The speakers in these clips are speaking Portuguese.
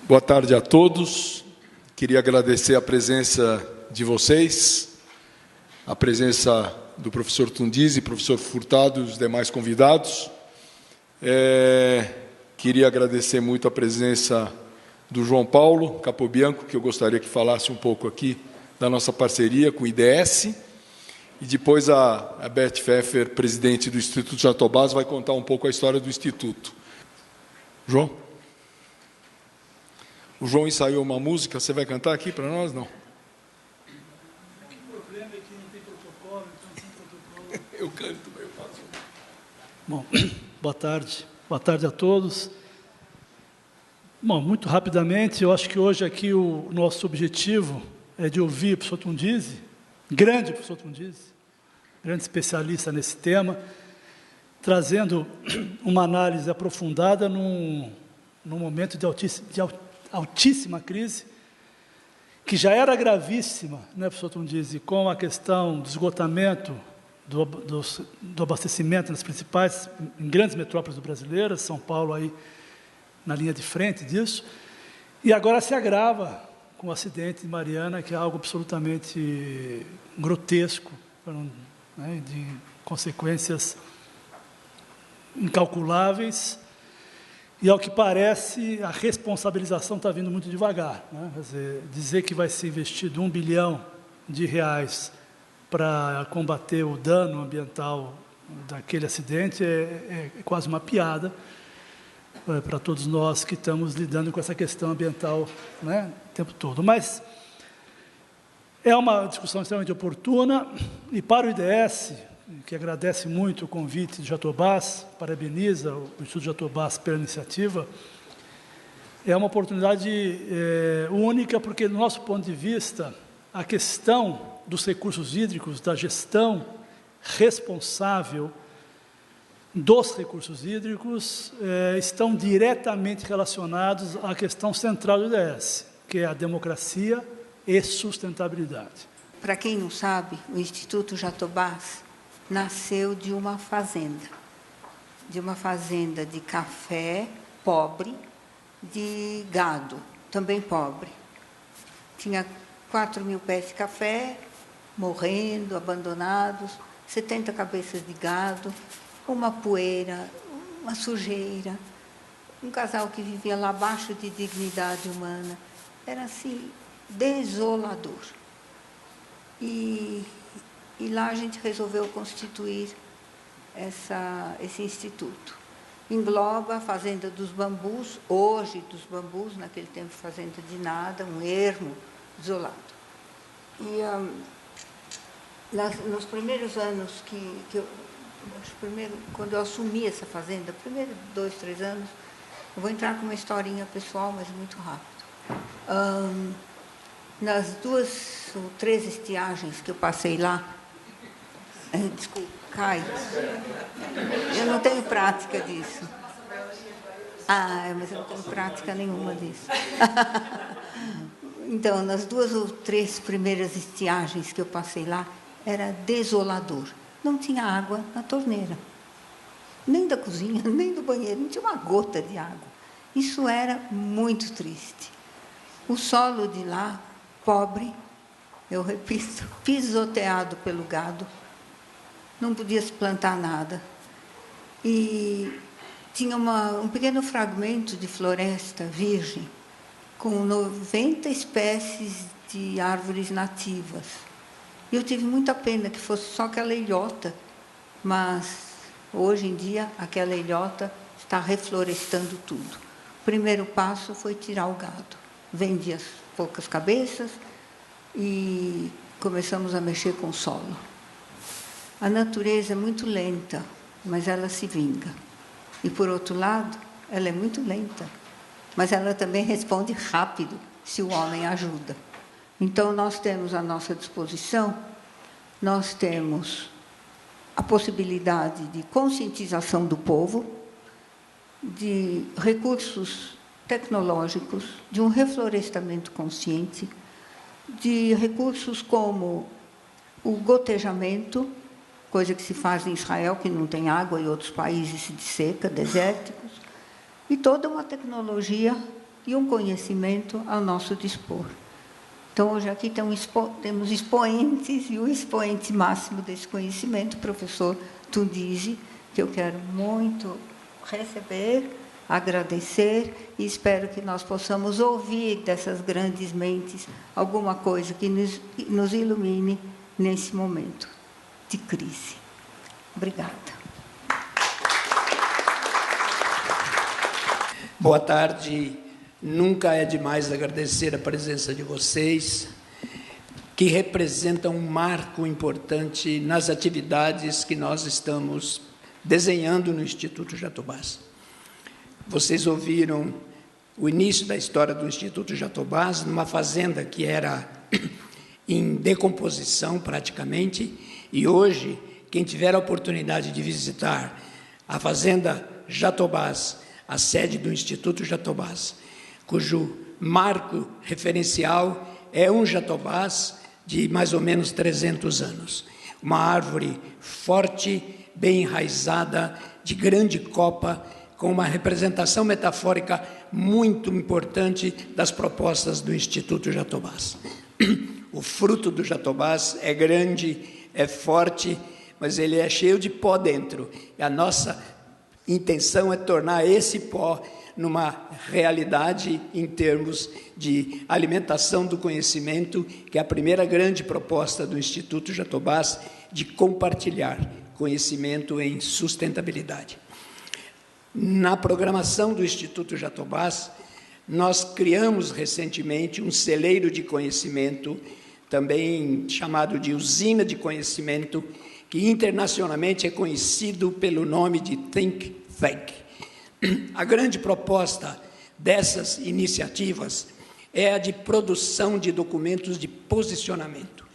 Boa tarde a todos. Queria agradecer a presença de vocês, a presença do professor Tundizi, professor Furtado e os demais convidados. Queria agradecer muito a presença do João Paulo Capobianco, que eu gostaria que falasse um pouco aqui da nossa parceria com o IDS. E depois a Beth Pfeffer, presidente do Instituto Jatobás, vai contar um pouco a história do Instituto. João? O João ensaiou uma música, você vai cantar aqui para nós? Não. O problema é que não tem protocolo, então tem protocolo. Eu canto, mas eu faço. Bom, boa tarde. Boa tarde a todos. Bom, muito rapidamente, eu acho que hoje aqui o nosso objetivo é de ouvir o professor Tundizi, grande professor Tundizi, grande especialista nesse tema, trazendo uma análise aprofundada num momento de altíssima crise, que já era gravíssima, né, professor Tundizi, com a questão do esgotamento do abastecimento nas principais, em grandes metrópoles brasileiras, São Paulo aí na linha de frente disso, e agora se agrava com o acidente de Mariana, que é algo absolutamente grotesco, né, de consequências incalculáveis. E, ao que parece, a responsabilização está vindo muito devagar, né? Quer dizer que vai ser investido R$1 bilhão para combater o dano ambiental daquele acidente é quase uma piada para todos nós que estamos lidando com essa questão ambiental, né, o tempo todo. Mas é uma discussão extremamente oportuna, e para o IDS, que agradece muito o convite de Jatobás, parabeniza o Instituto Jatobás pela iniciativa, é uma oportunidade única, porque, do nosso ponto de vista, a questão dos recursos hídricos, da gestão responsável dos recursos hídricos, estão diretamente relacionados à questão central do IDS, que é a democracia e sustentabilidade. Para quem não sabe, o Instituto Jatobás nasceu de uma fazenda de café pobre, de gado também pobre. Tinha 4.000 pés de café, morrendo, abandonados, 70 cabeças de gado, uma poeira, uma sujeira, um casal que vivia lá abaixo de dignidade humana. Era assim, desolador. E lá a gente resolveu constituir esse instituto. Engloba a Fazenda dos Bambus, hoje dos Bambus, naquele tempo Fazenda de Nada, um ermo desolado. E nos primeiros anos quando eu assumi essa fazenda, primeiros 2, 3 anos, eu vou entrar com uma historinha pessoal, mas muito rápido. Nas 2 ou 3 estiagens que eu passei lá, desculpa, cai. Eu não tenho prática disso. Mas eu não tenho prática nenhuma disso. Então, nas 2 ou 3 primeiras estiagens que eu passei lá, era desolador. Não tinha água na torneira, nem da cozinha, nem do banheiro, não tinha uma gota de água. Isso era muito triste. O solo de lá, pobre, eu repito, pisoteado pelo gado, não podia se plantar nada. E tinha um pequeno fragmento de floresta virgem, com 90 espécies de árvores nativas. E eu tive muita pena que fosse só aquela ilhota, mas hoje em dia aquela ilhota está reflorestando tudo. O primeiro passo foi tirar o gado. Vendi as poucas cabeças e começamos a mexer com o solo. A natureza é muito lenta, mas ela se vinga. E, por outro lado, ela é muito lenta, mas ela também responde rápido, se o homem ajuda. Então, nós temos à nossa disposição, nós temos a possibilidade de conscientização do povo, de recursos tecnológicos, de um reflorestamento consciente, de recursos como o gotejamento, coisa que se faz em Israel, que não tem água, e outros países de seca, desérticos, e toda uma tecnologia e um conhecimento ao nosso dispor. Então, hoje aqui temos expoentes, e o expoente máximo desse conhecimento, o professor Tundizi, que eu quero muito receber, agradecer, e espero que nós possamos ouvir dessas grandes mentes alguma coisa que nos ilumine nesse momento de crise. Obrigada. Boa tarde. Nunca é demais agradecer a presença de vocês, que representam um marco importante nas atividades que nós estamos desenhando no Instituto Jatobás. Vocês ouviram o início da história do Instituto Jatobás, numa fazenda que era em decomposição praticamente, e hoje, quem tiver a oportunidade de visitar a fazenda Jatobás, a sede do Instituto Jatobás, cujo marco referencial é um jatobás de mais ou menos 300 anos. Uma árvore forte, bem enraizada, de grande copa, com uma representação metafórica muito importante das propostas do Instituto Jatobás. O fruto do jatobás é grande, é forte, mas ele é cheio de pó dentro. E a nossa intenção é tornar esse pó numa realidade em termos de alimentação do conhecimento, que é a primeira grande proposta do Instituto Jatobás, de compartilhar conhecimento em sustentabilidade. Na programação do Instituto Jatobás, nós criamos recentemente um celeiro de conhecimento, também chamado de usina de conhecimento, que internacionalmente é conhecido pelo nome de Think Tank. A grande proposta dessas iniciativas é a de produção de documentos de posicionamento.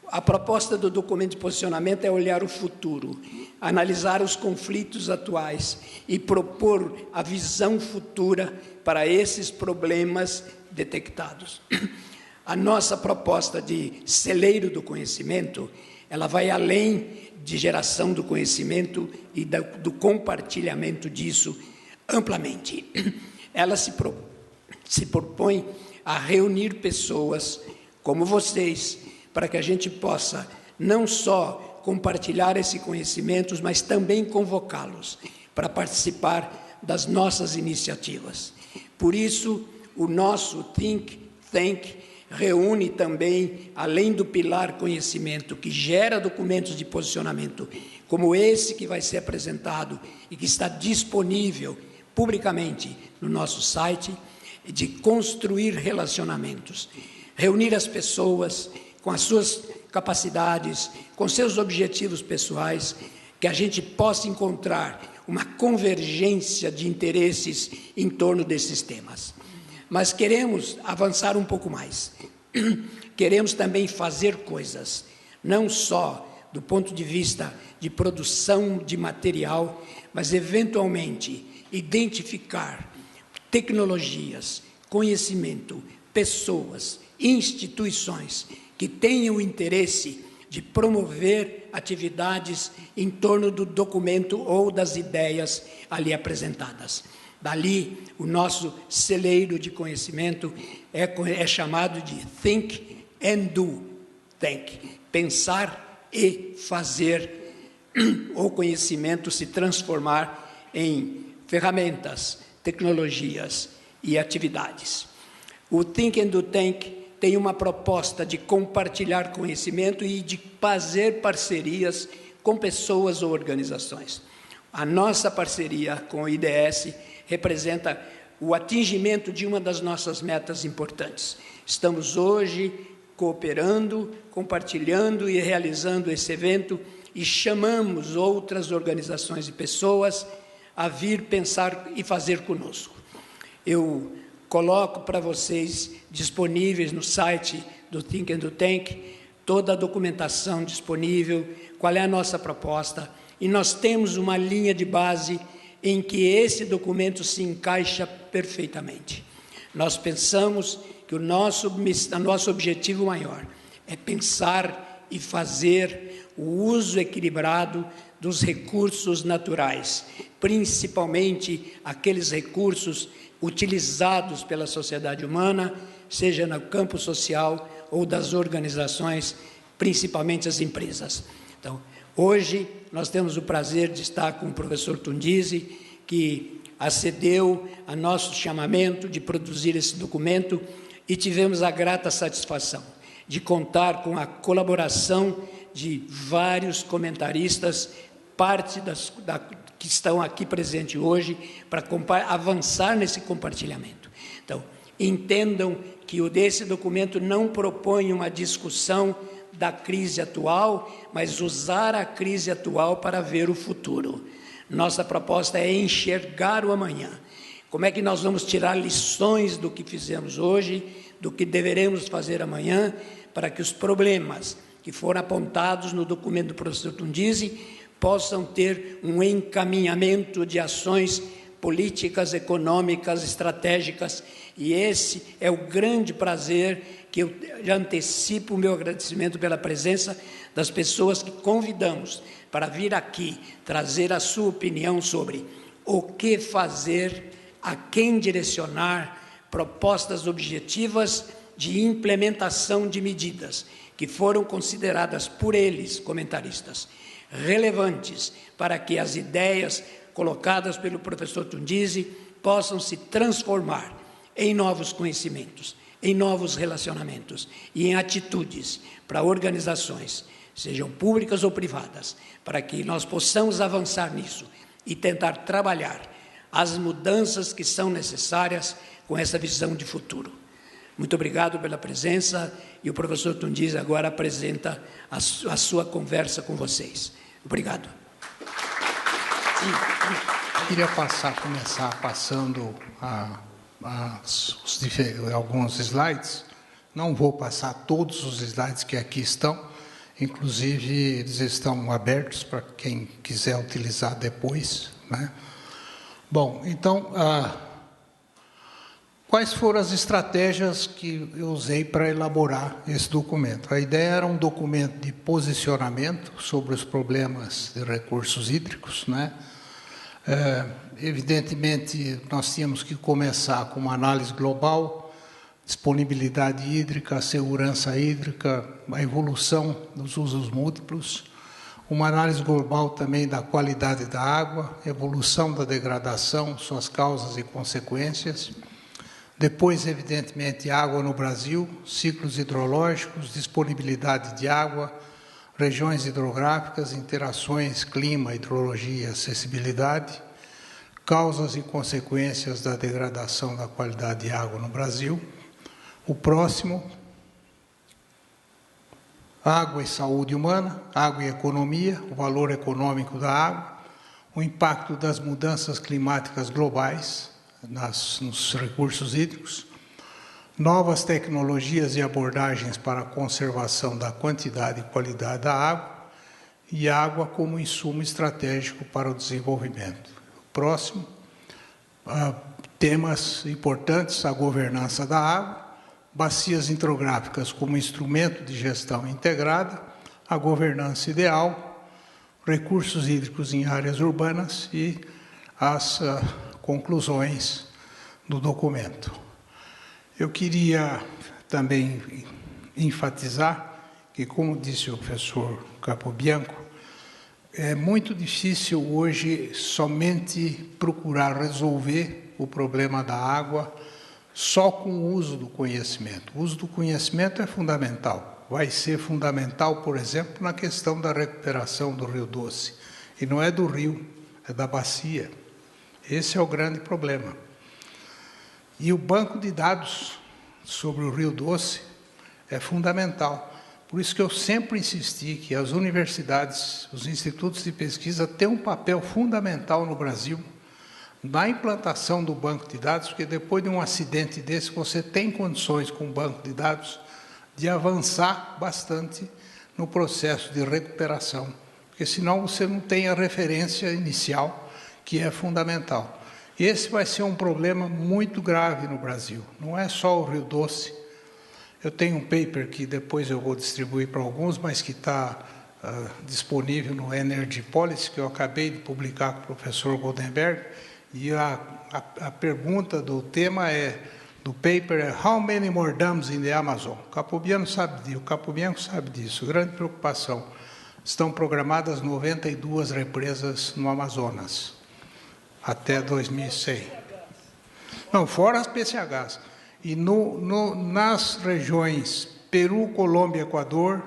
A proposta do documento de posicionamento é olhar o futuro, analisar os conflitos atuais e propor a visão futura para esses problemas detectados. A nossa proposta de celeiro do conhecimento, ela vai além de geração do conhecimento e do compartilhamento disso amplamente. Ela se propõe a reunir pessoas como vocês, para que a gente possa não só compartilhar esse conhecimento, mas também convocá-los para participar das nossas iniciativas. Por isso, o nosso Think Tank reúne também, além do pilar conhecimento, que gera documentos de posicionamento, como esse que vai ser apresentado e que está disponível publicamente no nosso site, de construir relacionamentos, reunir as pessoas com as suas capacidades, com seus objetivos pessoais, que a gente possa encontrar uma convergência de interesses em torno desses temas. Mas queremos avançar um pouco mais. Queremos também fazer coisas, não só do ponto de vista de produção de material, mas eventualmente identificar tecnologias, conhecimento, pessoas, instituições que tenham interesse de promover atividades em torno do documento ou das ideias ali apresentadas. Dali, o nosso celeiro de conhecimento é chamado de Think and Do Tank, pensar e fazer o conhecimento se transformar em ferramentas, tecnologias e atividades. O Think and Do Tank tem uma proposta de compartilhar conhecimento e de fazer parcerias com pessoas ou organizações. A nossa parceria com o IDS representa o atingimento de uma das nossas metas importantes. Estamos hoje cooperando, compartilhando e realizando esse evento e chamamos outras organizações e pessoas a vir pensar e fazer conosco. Eu coloco para vocês disponíveis no site do Think and Do Tank toda a documentação disponível, qual é a nossa proposta, e nós temos uma linha de base em que esse documento se encaixa perfeitamente. Nós pensamos que o nosso objetivo maior é pensar e fazer o uso equilibrado dos recursos naturais, principalmente aqueles recursos utilizados pela sociedade humana, seja no campo social ou das organizações, principalmente as empresas. Então, hoje nós temos o prazer de estar com o professor Tundizi, que acedeu a nosso chamamento de produzir esse documento, e tivemos a grata satisfação de contar com a colaboração de vários comentaristas, parte que estão aqui presentes hoje, para avançar nesse compartilhamento. Então, entendam que esse documento não propõe uma discussão da crise atual, mas usar a crise atual para ver o futuro. Nossa proposta é enxergar o amanhã. Como é que nós vamos tirar lições do que fizemos hoje, do que deveremos fazer amanhã, para que os problemas que foram apontados no documento do professor Tundizi possam ter um encaminhamento de ações políticas, econômicas, estratégicas, e esse é o grande prazer que eu já antecipo o meu agradecimento pela presença das pessoas que convidamos para vir aqui trazer a sua opinião sobre o que fazer, a quem direcionar, propostas objetivas de implementação de medidas que foram consideradas por eles, comentaristas, relevantes para que as ideias colocadas pelo professor Tundizi possam se transformar em novos conhecimentos, em novos relacionamentos e em atitudes para organizações, sejam públicas ou privadas, para que nós possamos avançar nisso e tentar trabalhar as mudanças que são necessárias com essa visão de futuro. Muito obrigado pela presença, e o professor Tundizi agora apresenta a sua conversa com vocês. Obrigado. Eu queria começar passando alguns slides. Não vou passar todos os slides que aqui estão, inclusive eles estão abertos para quem quiser utilizar depois, né? Bom, então, quais foram as estratégias que eu usei para elaborar esse documento? A ideia era um documento de posicionamento sobre os problemas de recursos hídricos, né? Evidentemente, nós tínhamos que começar com uma análise global, disponibilidade hídrica, segurança hídrica, a evolução dos usos múltiplos, uma análise global também da qualidade da água, evolução da degradação, suas causas e consequências. Depois, evidentemente, água no Brasil, ciclos hidrológicos, disponibilidade de água, regiões hidrográficas, interações, clima, hidrologia, acessibilidade, causas e consequências da degradação da qualidade de água no Brasil. O próximo, água e saúde humana, água e economia, o valor econômico da água, o impacto das mudanças climáticas globais nos recursos hídricos, novas tecnologias e abordagens para a conservação da quantidade e qualidade da água, e água como insumo estratégico para o desenvolvimento. Próximo, temas importantes, a governança da água, bacias hidrográficas como instrumento de gestão integrada, a governança ideal, recursos hídricos em áreas urbanas e as conclusões do documento. Eu queria também enfatizar que, como disse o professor Capobianco, é muito difícil hoje somente procurar resolver o problema da água só com o uso do conhecimento. O uso do conhecimento é fundamental. Vai ser fundamental, por exemplo, na questão da recuperação do Rio Doce. E não é do rio, é da bacia. Esse é o grande problema. E o banco de dados sobre o Rio Doce é fundamental. Por isso que eu sempre insisti que as universidades, os institutos de pesquisa têm um papel fundamental no Brasil na implantação do banco de dados, porque depois de um acidente desse, você tem condições com o banco de dados de avançar bastante no processo de recuperação, porque senão você não tem a referência inicial, que é fundamental. E esse vai ser um problema muito grave no Brasil, não é só o Rio Doce. Eu tenho um paper que depois eu vou distribuir para alguns, mas que está disponível no Energy Policy, que eu acabei de publicar com o professor Goldenberg, E a pergunta do tema do paper é How many more dams in the Amazon? O Capobianco sabe disso, grande preocupação. Estão programadas 92 represas no Amazonas, até 2100. Não, fora as PCHs. E nas regiões Peru, Colômbia, Equador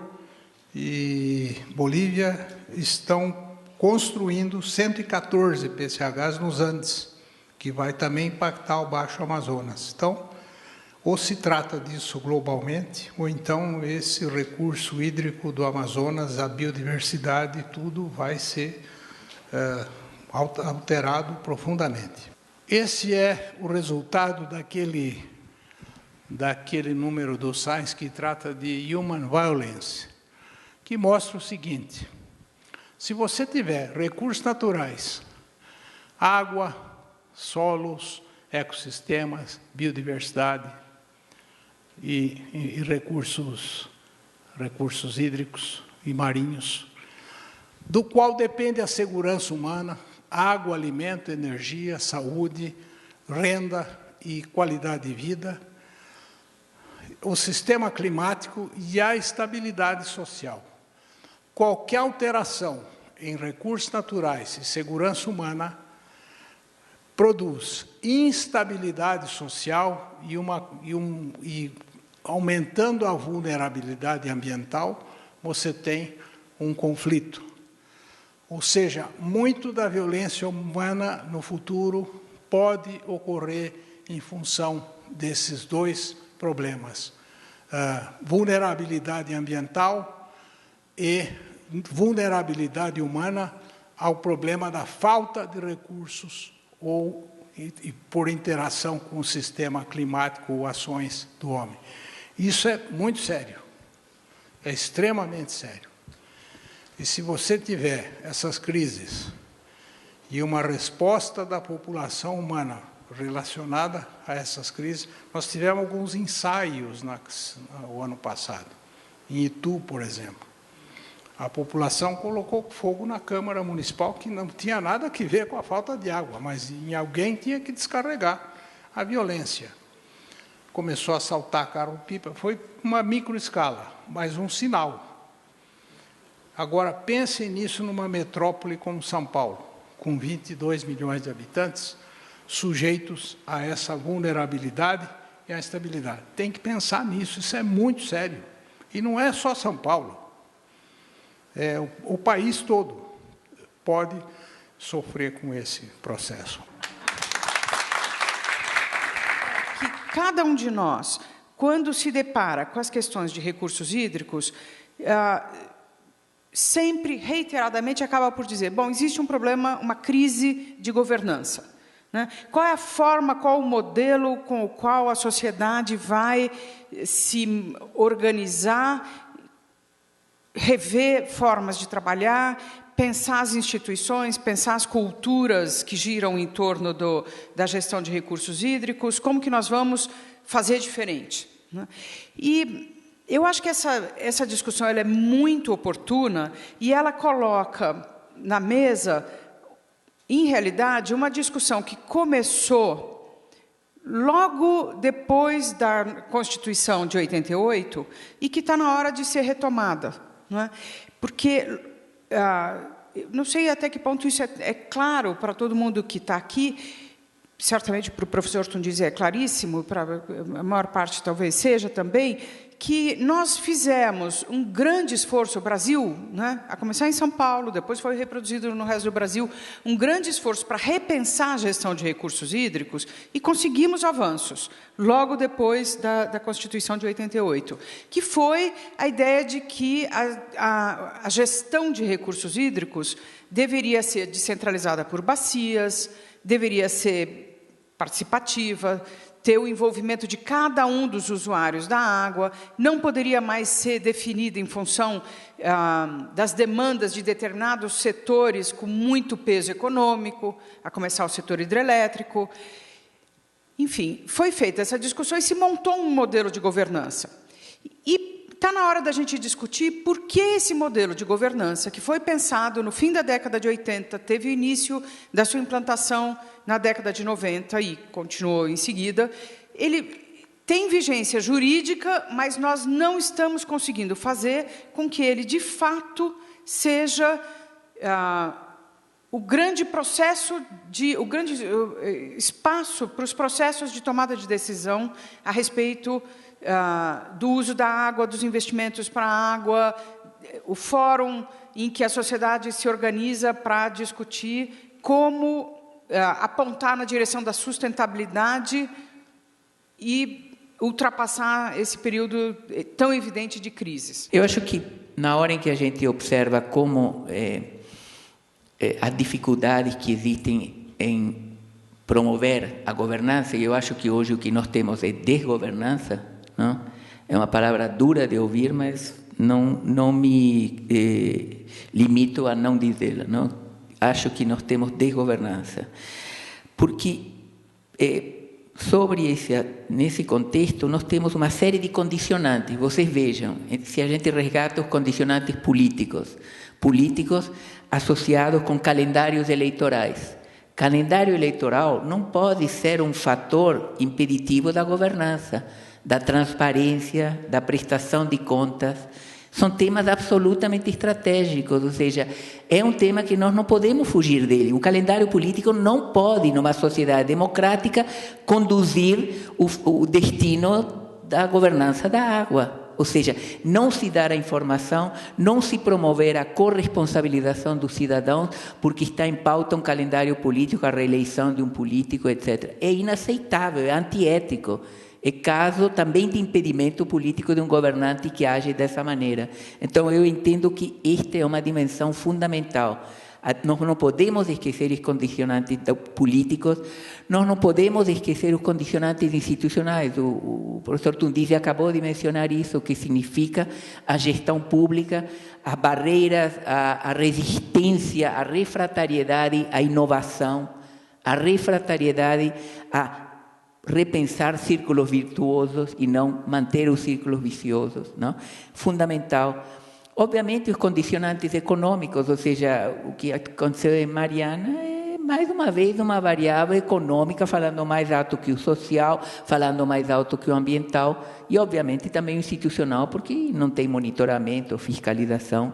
e Bolívia, estão construindo 114 PCHs nos Andes, que vai também impactar o Baixo Amazonas. Então, ou se trata disso globalmente, ou então esse recurso hídrico do Amazonas, a biodiversidade, tudo vai ser alterado profundamente. Esse é o resultado daquele número do Science que trata de Human Violence, que mostra o seguinte: se você tiver recursos naturais, água, solos, ecossistemas, biodiversidade e recursos hídricos e marinhos, do qual depende a segurança humana, água, alimento, energia, saúde, renda e qualidade de vida, o sistema climático e a estabilidade social. Qualquer alteração em recursos naturais e segurança humana produz instabilidade social e aumentando a vulnerabilidade ambiental, você tem um conflito. Ou seja, muito da violência humana no futuro pode ocorrer em função desses dois problemas: vulnerabilidade ambiental e vulnerabilidade humana ao problema da falta de recursos e por interação com o sistema climático ou ações do homem. Isso é muito sério, é extremamente sério. E se você tiver essas crises e uma resposta da população humana relacionada a essas crises, nós tivemos alguns ensaios o ano passado, em Itu, por exemplo. A população colocou fogo na Câmara Municipal, que não tinha nada a ver com a falta de água, mas em alguém tinha que descarregar a violência. Começou a saltar carro-pipa, foi uma microescala, mas um sinal. Agora, pensem nisso numa metrópole como São Paulo, com 22 milhões de habitantes, sujeitos a essa vulnerabilidade e à instabilidade. Tem que pensar nisso, isso é muito sério. E não é só São Paulo. O país todo pode sofrer com esse processo. Que cada um de nós, quando se depara com as questões de recursos hídricos, sempre, reiteradamente, acaba por dizer, bom, existe um problema, uma crise de governança. Né? Qual é a forma, qual o modelo com o qual a sociedade vai se organizar, rever formas de trabalhar, pensar as instituições, pensar as culturas que giram em torno da gestão de recursos hídricos, como que nós vamos fazer diferente. Né? E eu acho que essa discussão ela é muito oportuna e ela coloca na mesa, em realidade, uma discussão que começou logo depois da Constituição de 88 e que está na hora de ser retomada. Não é? Porque, não sei até que ponto isso é claro para todo mundo que está aqui, certamente para o professor Tundizi é claríssimo, para a maior parte talvez seja também, que nós fizemos um grande esforço, o Brasil, né, a começar em São Paulo, depois foi reproduzido no resto do Brasil, um grande esforço para repensar a gestão de recursos hídricos e conseguimos avanços, logo depois da Constituição de 88, que foi a ideia de que a gestão de recursos hídricos deveria ser descentralizada por bacias, deveria ser participativa, ter o envolvimento de cada um dos usuários da água, não poderia mais ser definida em função das demandas de determinados setores com muito peso econômico, a começar o setor hidrelétrico. Enfim, foi feita essa discussão e se montou um modelo de governança. E está na hora da gente discutir por que esse modelo de governança, que foi pensado no fim da década de 80, teve início da sua implantação na década de 90 e continuou em seguida, ele tem vigência jurídica, mas nós não estamos conseguindo fazer com que ele, de fato, seja o grande processo, o grande espaço para os processos de tomada de decisão a respeito do uso da água, dos investimentos para a água, o fórum em que a sociedade se organiza para discutir como apontar na direção da sustentabilidade e ultrapassar esse período tão evidente de crises. Eu acho que, na hora em que a gente observa como as dificuldades que existem em promover a governança, eu acho que hoje o que nós temos é desgovernança, não? É uma palavra dura de ouvir, mas não me limito a não dizê-la, não? Acho que nós temos desgovernança, porque nesse contexto, nós temos uma série de condicionantes. Vocês vejam, se a gente resgata os condicionantes políticos associados com calendários eleitorais. Calendário eleitoral não pode ser um fator impeditivo da governança, da transparência, da prestação de contas. São temas absolutamente estratégicos, ou seja, é um tema que nós não podemos fugir dele. O calendário político não pode, numa sociedade democrática, conduzir o destino da governança da água. Ou seja, não se dar a informação, não se promover a corresponsabilização dos cidadãos, porque está em pauta um calendário político, a reeleição de um político, etc. É inaceitável, é antiético. É caso também de impedimento político de um governante que age dessa maneira. Então, eu entendo que esta é uma dimensão fundamental. Nós não podemos esquecer os condicionantes políticos, nós não podemos esquecer os condicionantes institucionais. O professor Tundizi acabou de mencionar isso, o que significa a gestão pública, as barreiras, a resistência, a refratariedade à inovação, a refratariedade a repensar círculos virtuosos e não manter os círculos viciosos, não? Fundamental. Obviamente, os condicionantes econômicos, ou seja, o que aconteceu em Mariana é, mais uma vez, uma variável econômica, falando mais alto que o social, falando mais alto que o ambiental, e, obviamente, também o institucional, porque não tem monitoramento, fiscalização.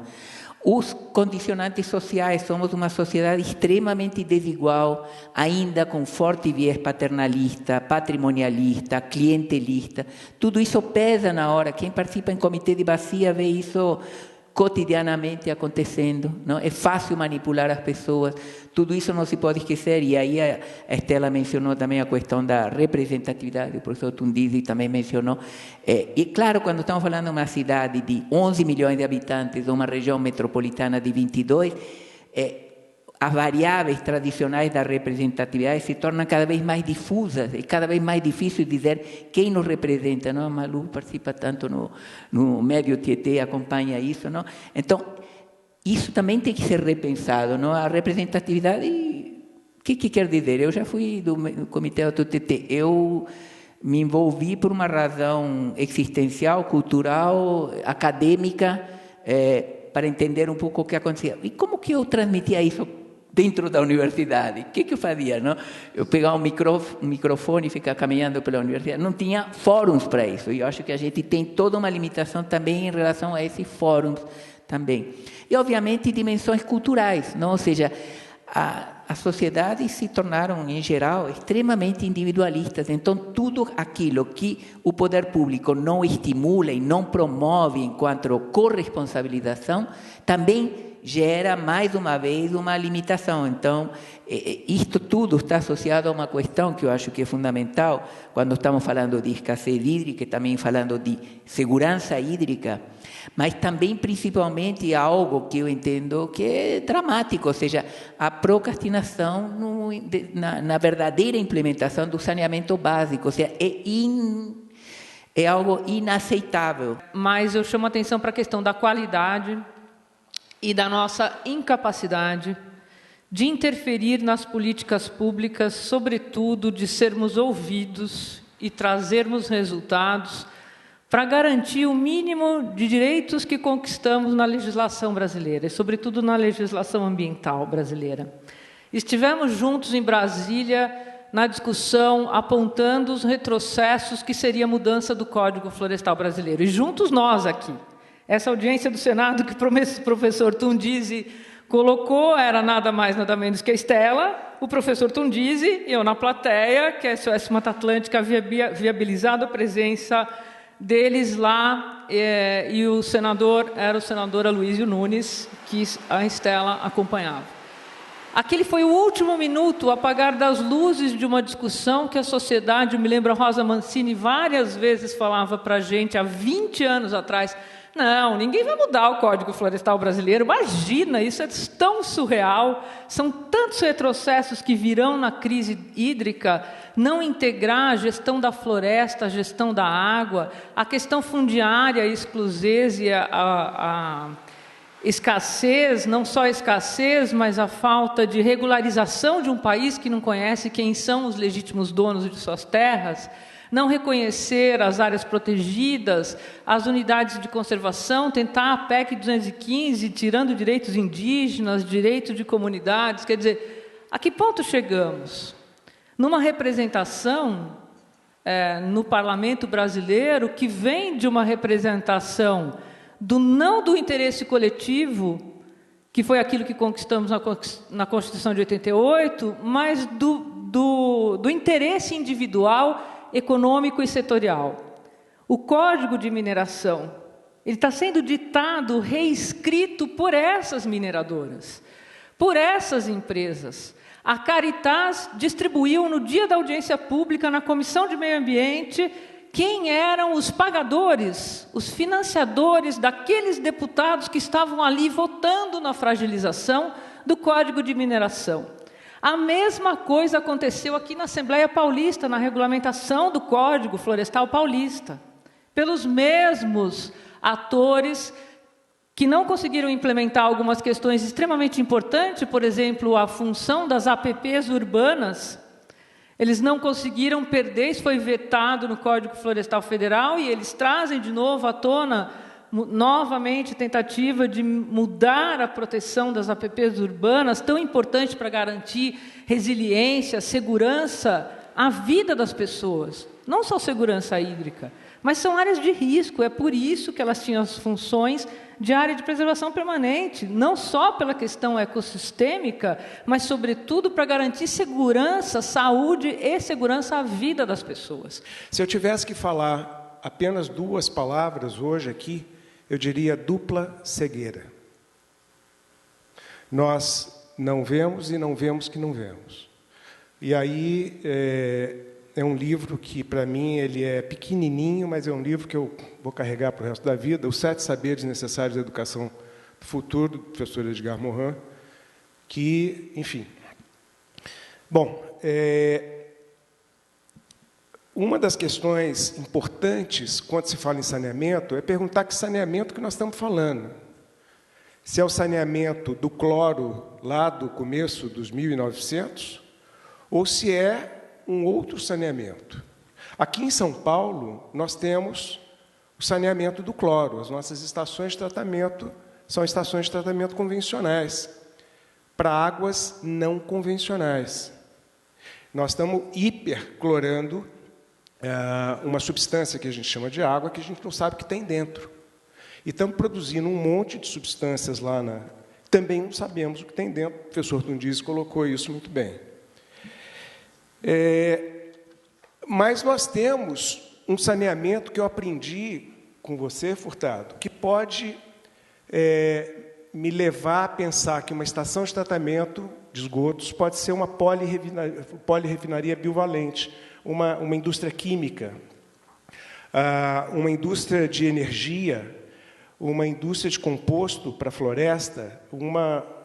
Os condicionantes sociais, somos uma sociedade extremamente desigual, ainda com forte viés paternalista, patrimonialista, clientelista. Tudo isso pesa na hora. Quem participa em comitê de bacia vê isso cotidianamente acontecendo, não? É fácil manipular as pessoas. Tudo isso não se pode esquecer. E aí a Estela mencionou também a questão da representatividade, o professor Tundizi também mencionou. E claro, quando estamos falando de uma cidade de 11 milhões de habitantes, uma região metropolitana de 22, as variáveis tradicionais da representatividade se tornam cada vez mais difusas, é cada vez mais difícil dizer quem nos representa, não? A Malu participa tanto no Médio Tietê, acompanha isso, não? Então, isso também tem que ser repensado, não? A representatividade, o que quer dizer? Eu já fui do Comitê AutoTT, eu me envolvi por uma razão existencial, cultural, acadêmica, para entender um pouco o que acontecia. E como que eu transmitia isso dentro da universidade? O que eu fazia? Não? Eu pegava um microfone e ficava caminhando pela universidade. Não tinha fóruns para isso. E eu acho que a gente tem toda uma limitação também em relação a esses fóruns também. E, obviamente, dimensões culturais, não? Ou seja, as sociedades se tornaram, em geral, extremamente individualistas. Então, tudo aquilo que o poder público não estimula e não promove enquanto corresponsabilização, também gera, mais uma vez, uma limitação. Então, isto tudo está associado a uma questão que eu acho que é fundamental, quando estamos falando de escassez hídrica, também falando de segurança hídrica, mas também, principalmente, algo que eu entendo que é dramático, ou seja, a procrastinação na verdadeira implementação do saneamento básico, ou seja, é algo inaceitável. Mas eu chamo a atenção para a questão da qualidade e da nossa incapacidade de interferir nas políticas públicas, sobretudo de sermos ouvidos e trazermos resultados para garantir o mínimo de direitos que conquistamos na legislação brasileira, e sobretudo na legislação ambiental brasileira. Estivemos juntos em Brasília na discussão, apontando os retrocessos que seria a mudança do Código Florestal Brasileiro. E juntos nós aqui. Essa audiência do Senado que o professor Tundizi colocou era nada mais, nada menos que a Estela, o professor Tundizi, eu na plateia, que a SOS Mata Atlântica havia viabilizado a presença deles lá, e o senador era o senador Aloysio Nunes, que a Estela acompanhava. Aquele foi o último minuto, o apagar das luzes de uma discussão que a sociedade, eu me lembro, a Rosa Mancini várias vezes falava para a gente, há 20 anos atrás, não, ninguém vai mudar o Código Florestal Brasileiro, imagina, isso é tão surreal, são tantos retrocessos que virão na crise hídrica, não integrar a gestão da floresta, a gestão da água, a questão fundiária, a exclusésia, a escassez, não só a escassez, mas a falta de regularização de um país que não conhece quem são os legítimos donos de suas terras, não reconhecer as áreas protegidas, as unidades de conservação, tentar a PEC 215, tirando direitos indígenas, direito de comunidades, quer dizer, a que ponto chegamos? Numa representação no parlamento brasileiro que vem de uma representação não do interesse coletivo, que foi aquilo que conquistamos na Constituição de 88, mas do interesse individual, econômico e setorial. O Código de Mineração, ele está sendo ditado, reescrito por essas mineradoras, por essas empresas. A Caritas distribuiu no dia da audiência pública, na Comissão de Meio Ambiente, quem eram os pagadores, os financiadores daqueles deputados que estavam ali votando na fragilização do Código de Mineração. A mesma coisa aconteceu aqui na Assembleia Paulista, na regulamentação do Código Florestal Paulista, pelos mesmos atores que não conseguiram implementar algumas questões extremamente importantes, por exemplo, a função das APPs urbanas. Eles não conseguiram perder, isso foi vetado no Código Florestal Federal, e eles trazem de novo à tona, novamente, tentativa de mudar a proteção das APPs urbanas, tão importante para garantir resiliência, segurança, à vida das pessoas. Não só segurança hídrica, mas são áreas de risco, é por isso que elas tinham as funções de área de preservação permanente, não só pela questão ecossistêmica, mas, sobretudo, para garantir segurança, saúde e segurança à vida das pessoas. Se eu tivesse que falar apenas 2 palavras hoje aqui, eu diria dupla cegueira. Nós não vemos e não vemos que não vemos. E aí é um livro que, para mim, ele é pequenininho, mas é um livro que eu vou carregar para o resto da vida, Os 7 Saberes Necessários à Educação do Futuro, do professor Edgar Morin, que, enfim... Bom, uma das questões importantes, quando se fala em saneamento, é perguntar que saneamento que nós estamos falando. Se é o saneamento do cloro, lá do começo dos 1900, ou se é um outro saneamento. Aqui em São Paulo, nós temos o saneamento do cloro. As nossas estações de tratamento são estações de tratamento convencionais, para águas não convencionais. Nós estamos hiperclorando uma substância que a gente chama de água, que a gente não sabe o que tem dentro. E estamos produzindo um monte de substâncias lá Também não sabemos o que tem dentro. O professor Tundizi colocou isso muito bem. Mas nós temos um saneamento que eu aprendi com você, Furtado, que pode me levar a pensar que uma estação de tratamento de esgotos pode ser uma polirrefinaria biovalente, uma indústria química, uma indústria de energia, uma indústria de composto para a floresta,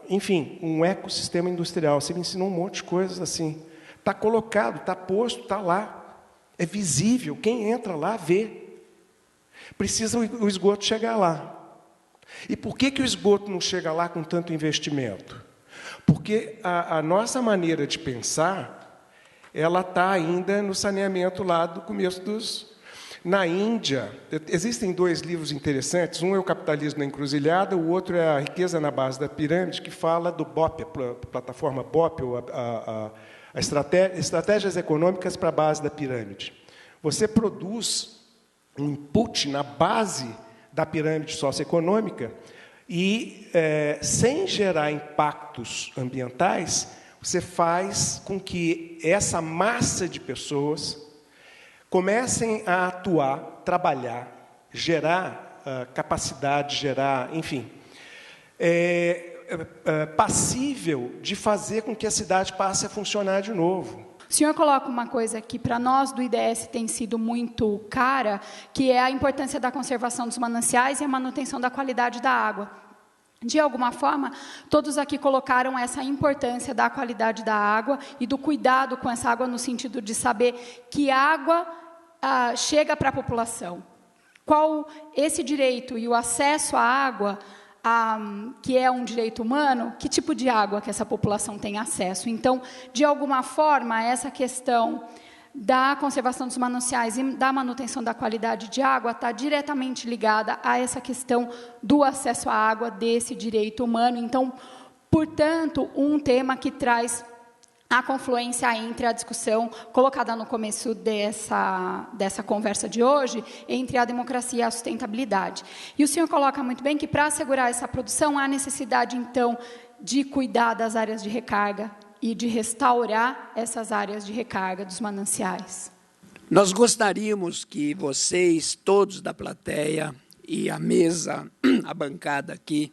enfim, um ecossistema industrial. Você me ensinou um monte de coisas assim. Está colocado, está posto, está lá. É visível, quem entra lá vê. Precisa o esgoto chegar lá. E por que o esgoto não chega lá com tanto investimento? Porque a nossa maneira de pensar, ela está ainda no saneamento lá do começo Na Índia, existem 2 livros interessantes. Um é o Capitalismo na Encruzilhada, o outro é A Riqueza na Base da Pirâmide, que fala do BOP, a plataforma BOP, ou Estratégias Econômicas para a Base da Pirâmide. Você produz um input na base da pirâmide socioeconômica e, sem gerar impactos ambientais, você faz com que essa massa de pessoas comecem a atuar, trabalhar, gerar capacidade, gerar, enfim, passível de fazer com que a cidade passe a funcionar de novo. O senhor coloca uma coisa que para nós do IDS tem sido muito cara, que é a importância da conservação dos mananciais e a manutenção da qualidade da água. De alguma forma, todos aqui colocaram essa importância da qualidade da água e do cuidado com essa água no sentido de saber que água chega para a população. Qual esse direito e o acesso à água, que é um direito humano, que tipo de água que essa população tem acesso? Então, de alguma forma, essa questão da conservação dos mananciais e da manutenção da qualidade de água está diretamente ligada a essa questão do acesso à água, desse direito humano. Então, portanto, um tema que traz a confluência entre a discussão colocada no começo dessa conversa de hoje, entre a democracia e a sustentabilidade. E o senhor coloca muito bem que, para assegurar essa produção, há necessidade, então, de cuidar das áreas de recarga e de restaurar essas áreas de recarga dos mananciais. Nós gostaríamos que vocês, todos da plateia, e a mesa, a bancada aqui,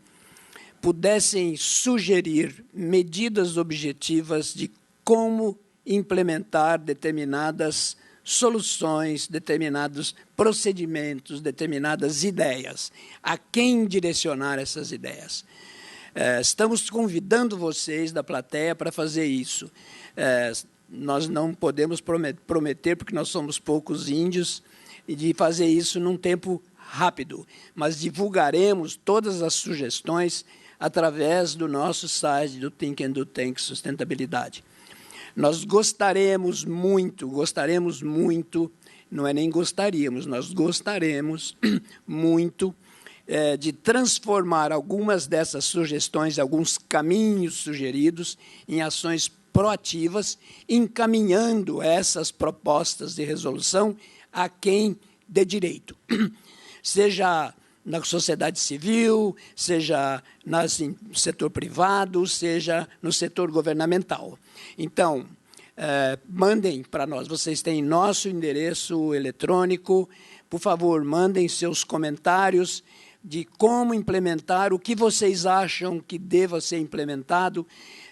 pudessem sugerir medidas objetivas de como implementar determinadas soluções, determinados procedimentos, determinadas ideias. A quem direcionar essas ideias? Estamos convidando vocês da plateia para fazer isso. Nós não podemos prometer, porque nós somos poucos índios, de fazer isso num tempo rápido, mas divulgaremos todas as sugestões através do nosso site do Think and Do Tank Sustentabilidade. Nós gostaríamos muito, não é nem gostaríamos, nós gostaríamos muito de transformar algumas dessas sugestões, alguns caminhos sugeridos, em ações proativas, encaminhando essas propostas de resolução a quem dê direito, seja na sociedade civil, seja no setor privado, seja no setor governamental. Então, mandem para nós, vocês têm nosso endereço eletrônico, por favor, mandem seus comentários de como implementar, o que vocês acham que deva ser implementado,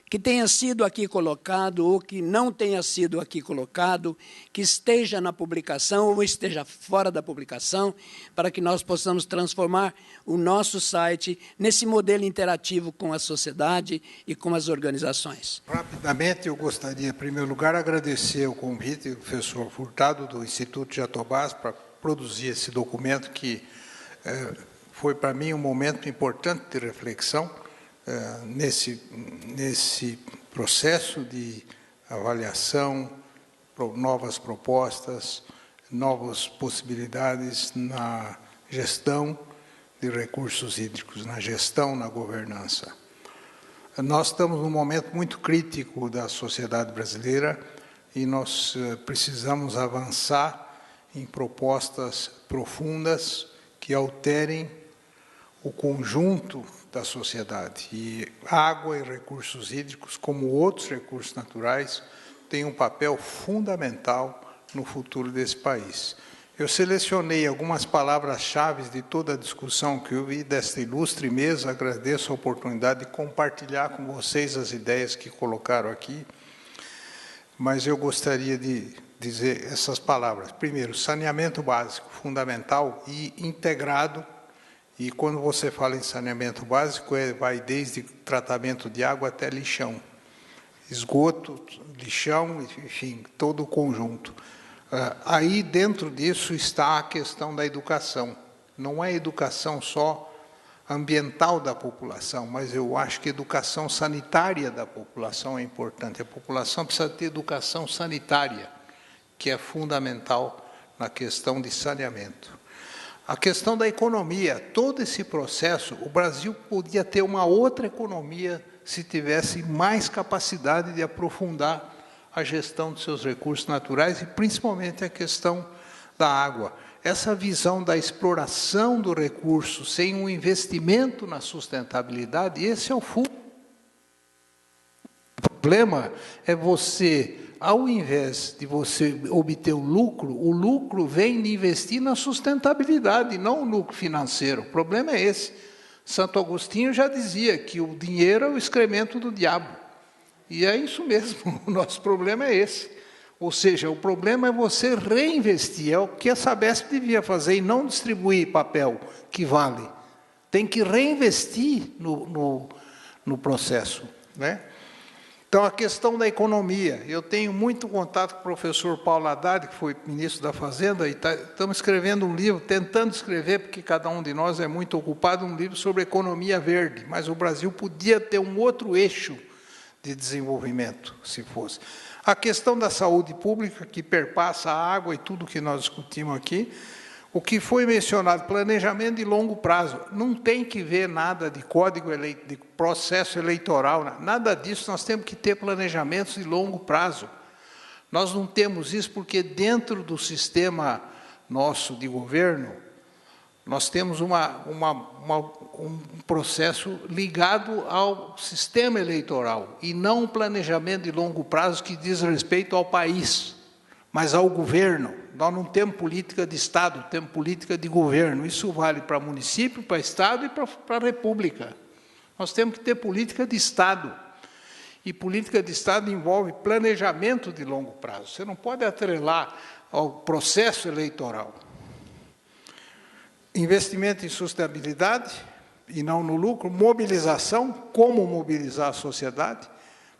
que tenha sido aqui colocado ou que não tenha sido aqui colocado, que esteja na publicação ou esteja fora da publicação, para que nós possamos transformar o nosso site nesse modelo interativo com a sociedade e com as organizações. Rapidamente, eu gostaria, em primeiro lugar, agradecer o convite do professor Furtado, do Instituto Jatobás, para produzir esse documento que foi, para mim, um momento importante de reflexão nesse processo de avaliação, novas propostas, novas possibilidades na gestão de recursos hídricos, na gestão, na governança. Nós estamos num momento muito crítico da sociedade brasileira e nós precisamos avançar em propostas profundas que alterem o conjunto da sociedade. E água e recursos hídricos, como outros recursos naturais, têm um papel fundamental no futuro desse país. Eu selecionei algumas palavras-chave de toda a discussão que eu vi desta ilustre mesa. Agradeço a oportunidade de compartilhar com vocês as ideias que colocaram aqui, mas eu gostaria de dizer essas palavras. Primeiro, saneamento básico, fundamental e integrado. E quando você fala em saneamento básico, vai desde tratamento de água até lixão. Esgoto, lixão, enfim, todo o conjunto. Aí, dentro disso, está a questão da educação. Não é educação só ambiental da população, mas eu acho que a educação sanitária da população é importante. A população precisa ter educação sanitária, que é fundamental na questão de saneamento. A questão da economia, todo esse processo, o Brasil podia ter uma outra economia se tivesse mais capacidade de aprofundar a gestão dos seus recursos naturais e principalmente a questão da água. Essa visão da exploração do recurso sem um investimento na sustentabilidade, esse é o fundo. O problema é você, ao invés de você obter o lucro vem de investir na sustentabilidade, não o lucro financeiro. O problema é esse. Santo Agostinho já dizia que o dinheiro é o excremento do diabo. E é isso mesmo, o nosso problema é esse. Ou seja, o problema é você reinvestir, é o que a Sabesp devia fazer, e não distribuir papel que vale. Tem que reinvestir no processo, né? Então, a questão da economia. Eu tenho muito contato com o professor Paulo Haddad, que foi ministro da Fazenda, e estamos escrevendo um livro, tentando escrever, porque cada um de nós é muito ocupado, um livro sobre economia verde. Mas o Brasil podia ter um outro eixo de desenvolvimento, se fosse. A questão da saúde pública, que perpassa a água e tudo que nós discutimos aqui. O que foi mencionado, planejamento de longo prazo, não tem que ver nada de código de processo eleitoral, nada disso, nós temos que ter planejamentos de longo prazo. Nós não temos isso porque dentro do sistema nosso de governo, nós temos um processo ligado ao sistema eleitoral e não um planejamento de longo prazo que diz respeito ao país, mas ao governo. Nós não temos política de Estado, temos política de governo. Isso vale para município, para Estado e para a República. Nós temos que ter política de Estado. E política de Estado envolve planejamento de longo prazo. Você não pode atrelar ao processo eleitoral. Investimento em sustentabilidade e não no lucro. Mobilização, como mobilizar a sociedade.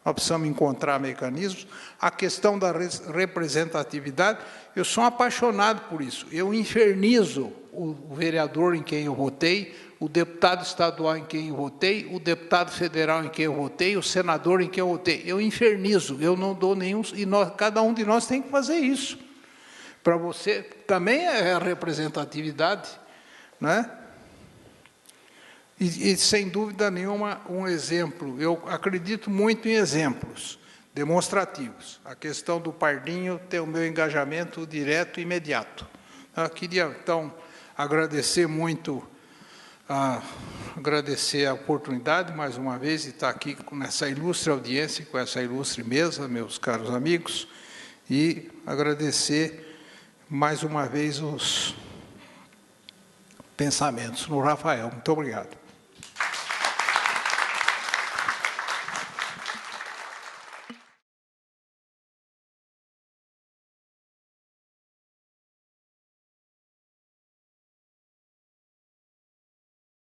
Nós precisamos encontrar mecanismos. A questão da representatividade, eu sou apaixonado por isso. Eu infernizo o vereador em quem eu votei, o deputado estadual em quem eu votei, o deputado federal em quem eu votei, o senador em quem eu votei. Eu infernizo, eu não dou nenhum... E cada um de nós tem que fazer isso. Para você, também é a representatividade, né? E, sem dúvida nenhuma, um exemplo. Eu acredito muito em exemplos demonstrativos. A questão do Pardinho tem o meu engajamento direto e imediato. Eu queria, então, agradecer muito, agradecer a oportunidade, mais uma vez, de estar aqui com essa ilustre audiência, com essa ilustre mesa, meus caros amigos, e agradecer, mais uma vez, os pensamentos no Rafael. Muito obrigado.